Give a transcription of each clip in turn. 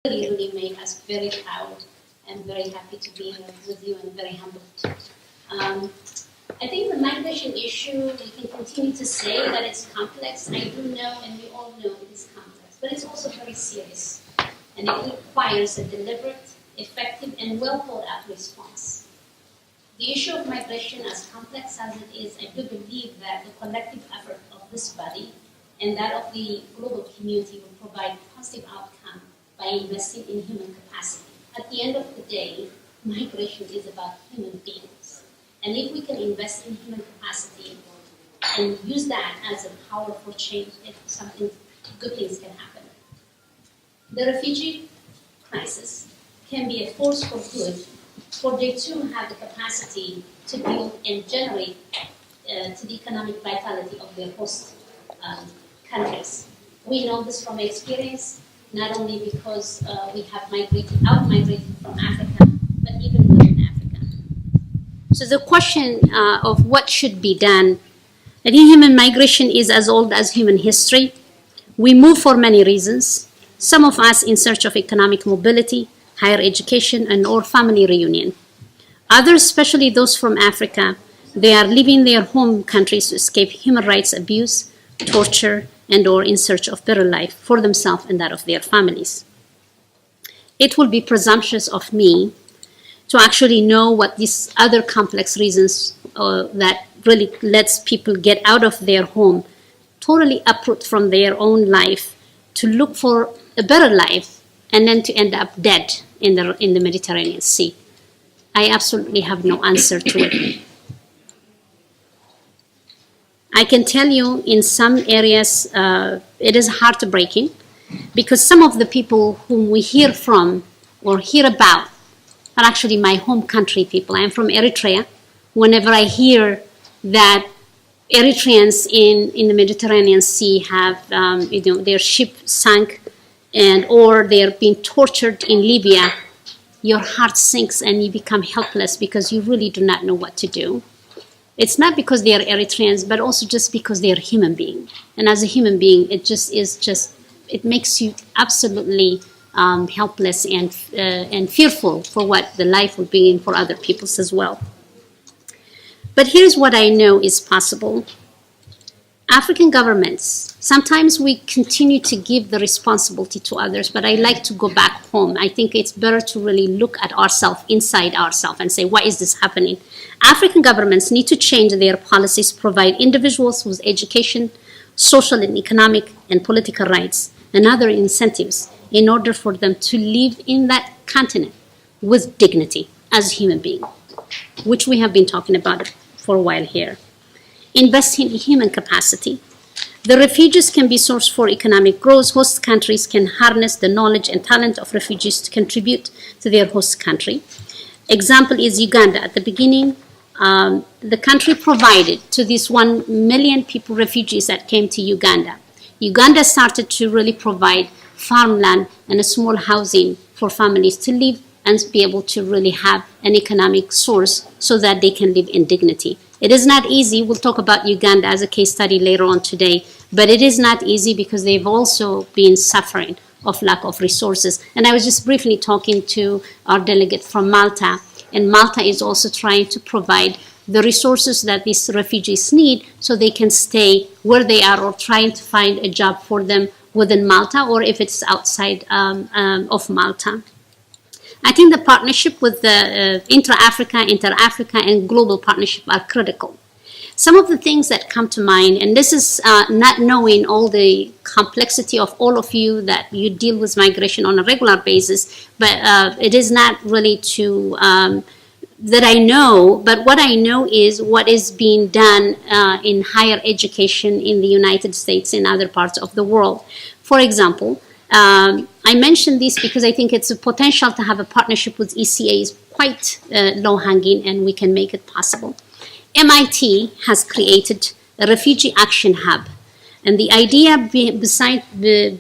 really make us very proud and very happy to be here with you and very humbled. I think the migration issue, we can continue to say that it's complex. I do know, and we all know it is complex, but it's also very serious. And it requires a deliberate, effective, and well thought out response. The issue of migration, as complex as it is, I do believe that the collective effort of this body and that of the global community will provide positive outcome by investing in human capacity. At the end of the day, migration is about human beings. And if we can invest in human capacity and use that as a power for change, something good things can happen. The refugee crisis can be a force for good, for they too have the capacity to build and generate to the economic vitality of their host countries. We know this from experience, not only because we have out-migrated from Africa, but even within Africa. So the question of what should be done, I think human migration is as old as human history. We move for many reasons, some of us in search of economic mobility, higher education, and or family reunion. Others, especially those from Africa, they are leaving their home countries to escape human rights abuse, torture, and or in search of better life for themselves and that of their families. It will be presumptuous of me to actually know what these other complex reasons that really lets people get out of their home, totally uproot from their own life to look for a better life and then to end up dead in the Mediterranean Sea. I absolutely have no answer to it. I can tell you in some areas it is heartbreaking because some of the people whom we hear from or hear about are actually my home country people. I am from Eritrea. Whenever I hear that Eritreans in the Mediterranean Sea have their ship sunk and or they're being tortured in Libya, your heart sinks and you become helpless because you really do not know what to do. It's not because they are Eritreans, but also just because they are human beings. And as a human being, it makes you absolutely helpless and fearful for what the life will be in for other peoples as well. But here's what I know is possible. African governments, sometimes we continue to give the responsibility to others, but I like to go back home. I think it's better to really look at ourselves, inside ourselves, and say, why is this happening? African governments need to change their policies, provide individuals with education, social and economic and political rights, and other incentives in order for them to live in that continent with dignity as a human being, which we have been talking about for a while here. Investing in human capacity. The refugees can be sourced for economic growth. Host countries can harness the knowledge and talent of refugees to contribute to their host country. Example is Uganda. At the beginning, the country provided to these 1 million people, refugees that came to Uganda. Uganda started to really provide farmland and a small housing for families to live and be able to really have an economic source so that they can live in dignity. It is not easy. We'll talk about Uganda as a case study later on today, but it is not easy because they've also been suffering of lack of resources. And I was just briefly talking to our delegate from Malta, and Malta is also trying to provide the resources that these refugees need so they can stay where they are or trying to find a job for them within Malta or if it's outside of Malta. I think the partnership with the inter-Africa, and global partnership are critical. Some of the things that come to mind, and this is not knowing all the complexity of all of you that you deal with migration on a regular basis, but it is not really that I know, but what I know is what is being done in higher education in the United States and other parts of the world. For example, I mention this because I think it's a potential to have a partnership with ECA is quite low-hanging and we can make it possible. MIT has created a refugee action hub. And the idea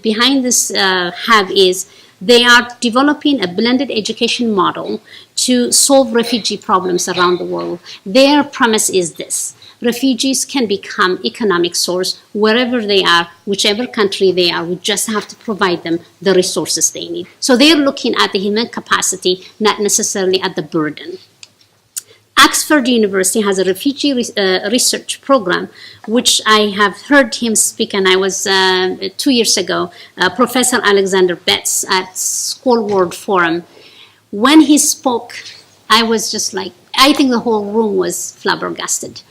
behind this hub is they are developing a blended education model to solve refugee problems around the world. Their premise is this, refugees can become economic source wherever they are, whichever country they are. We just have to provide them the resources they need. So they're looking at the human capacity, not necessarily at the burden. Oxford University has a refugee research program, which I have heard him speak, and I was 2 years ago, Professor Alexander Betts at School World Forum. When he spoke, I was just like, I think the whole room was flabbergasted.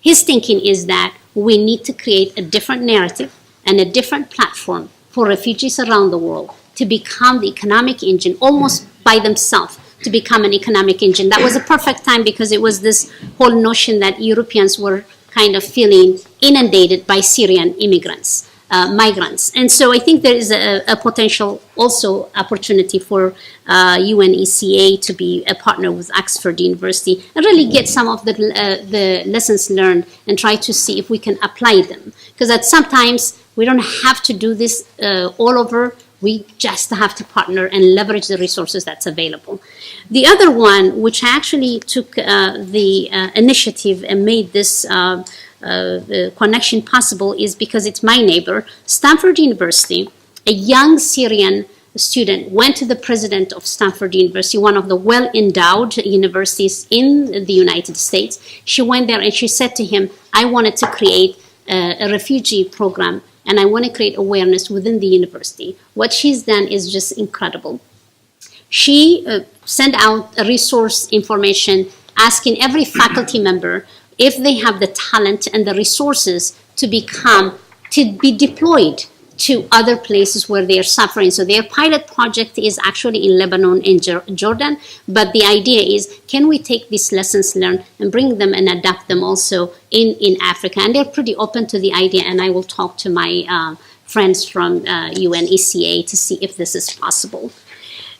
His thinking is that we need to create a different narrative and a different platform for refugees around the world to become the economic engine almost by themselves, to become an economic engine. That was a perfect time because it was this whole notion that Europeans were kind of feeling inundated by Syrian immigrants, migrants. And so I think there is a potential also opportunity for UNECA to be a partner with Oxford University and really get some of the lessons learned and try to see if we can apply them. Because at sometimes we don't have to do this all over. We just have to partner and leverage the resources that's available. The other one, which I actually took the initiative and made this connection possible, is because it's my neighbor, Stanford University. A young Syrian student went to the president of Stanford University, one of the well-endowed universities in the United States. She went there and she said to him, I wanted to create a refugee program, and I want to create awareness within the university. What she's done is just incredible. She sent out a resource information asking every faculty member if they have the talent and the resources to be deployed to other places where they are suffering. So their pilot project is actually in Lebanon and Jordan, but the idea is, can we take these lessons learned and bring them and adapt them also in Africa? And they're pretty open to the idea, and I will talk to my friends from UNECA to see if this is possible.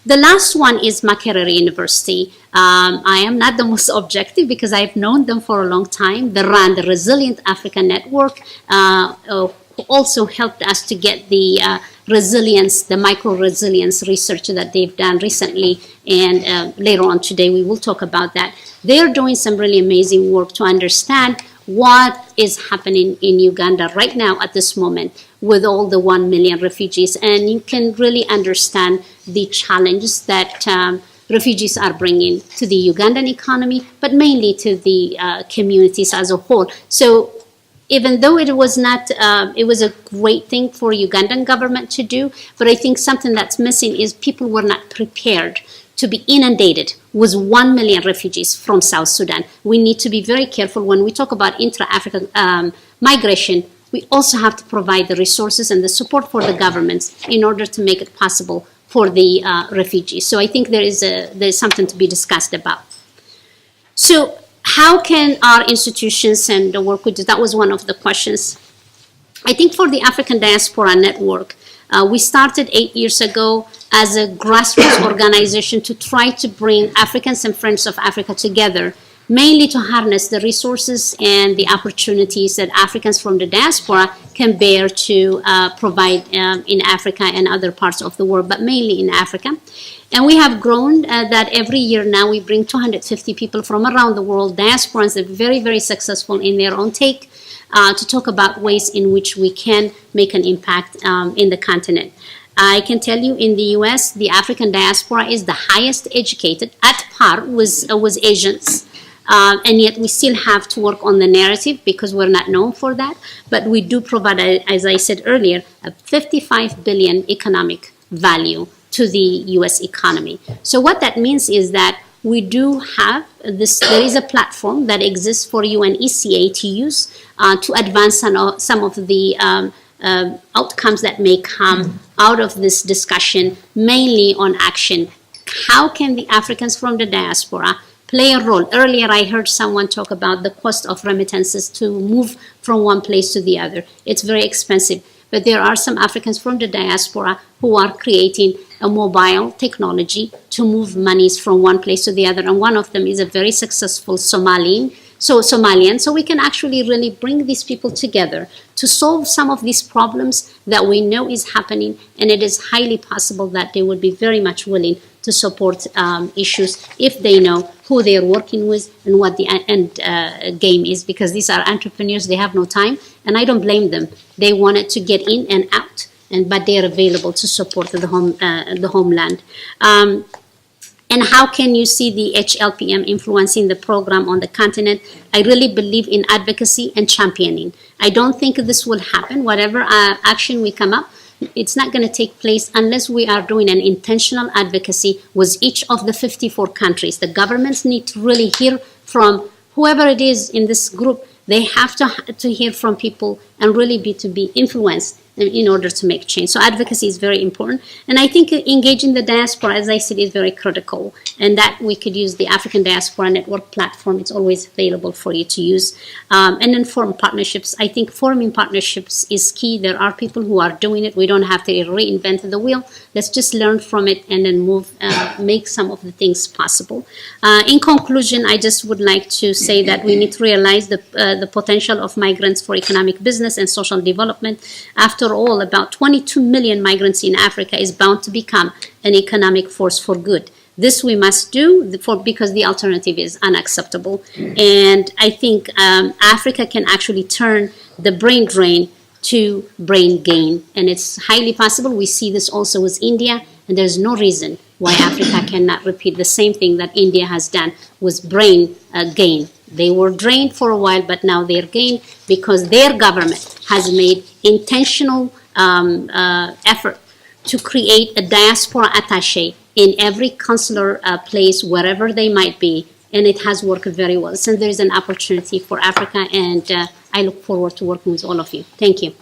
The last one is Makerere University. I am not the most objective because I've known them for a long time. They run the Resilient Africa Network, who also helped us to get the resilience, the micro-resilience research that they've done recently, and later on today we will talk about that. They're doing some really amazing work to understand what is happening in Uganda right now at this moment with all the 1 million refugees, and you can really understand the challenges that refugees are bringing to the Ugandan economy, but mainly to the communities as a whole. So even though it was not, it was a great thing for Ugandan government to do, but I think something that's missing is people were not prepared to be inundated with 1 million refugees from South Sudan. We need to be very careful when we talk about intra-African migration. We also have to provide the resources and the support for the governments in order to make it possible for the refugees. So I think there's something to be discussed about. So how can our institutions and the work we do? That was one of the questions. I think for the African Diaspora Network, we started 8 years ago as a grassroots organization to try to bring Africans and Friends of Africa together, mainly to harness the resources and the opportunities that Africans from the diaspora can bear to provide in Africa and other parts of the world, but mainly in Africa. And we have grown that every year now we bring 250 people from around the world, diasporans that are very, very successful in their own take, to talk about ways in which we can make an impact in the continent. I can tell you in the US, the African diaspora is the highest educated, at par with Asians. And yet we still have to work on the narrative because we're not known for that. But we do provide, as I said earlier, a 55 billion economic value to the US economy. So what that means is that we do have this, there is a platform that exists for UNECA to use to advance some of the outcomes that may come out of this discussion, mainly on action. How can the Africans from the diaspora play a role? Earlier, I heard someone talk about the cost of remittances to move from one place to the other. It's very expensive, but there are some Africans from the diaspora who are creating a mobile technology to move monies from one place to the other. And one of them is a very successful Somalian so Somalian. So we can actually really bring these people together to solve some of these problems that we know is happening, and it is highly possible that they would be very much willing to support issues if they know who they're working with and what the end game is, because these are entrepreneurs, they have no time, and I don't blame them. They wanted to get in and out, but they are available to support the homeland. And how can you see the HLPM influencing the program on the continent? I really believe in advocacy and championing. I don't think this will happen. Whatever action we come up, it's not going to take place unless we are doing an intentional advocacy with each of the 54 countries. The governments need to really hear from whoever it is in this group. They have to hear from people and really be influenced in order to make change. So advocacy is very important. And I think engaging the diaspora, as I said, is very critical. And that we could use the African Diaspora Network platform. It's always available for you to use. And then form partnerships. I think forming partnerships is key. There are people who are doing it. We don't have to reinvent the wheel. Let's just learn from it and then make some of the things possible. In conclusion, I just would like to say that we need to realize the potential of migrants for economic, business, and social development. After all, about 22 million migrants in Africa is bound to become an economic force for good. This we must do because the alternative is unacceptable. And I think Africa can actually turn the brain drain to brain gain. And it's highly possible. We see this also with India. And there's no reason why Africa cannot repeat the same thing that India has done with brain gain. They were drained for a while, but now they're gained because their government has made intentional effort to create a diaspora attaché in every consular place, wherever they might be, and it has worked very well. So there is an opportunity for Africa, and I look forward to working with all of you. Thank you.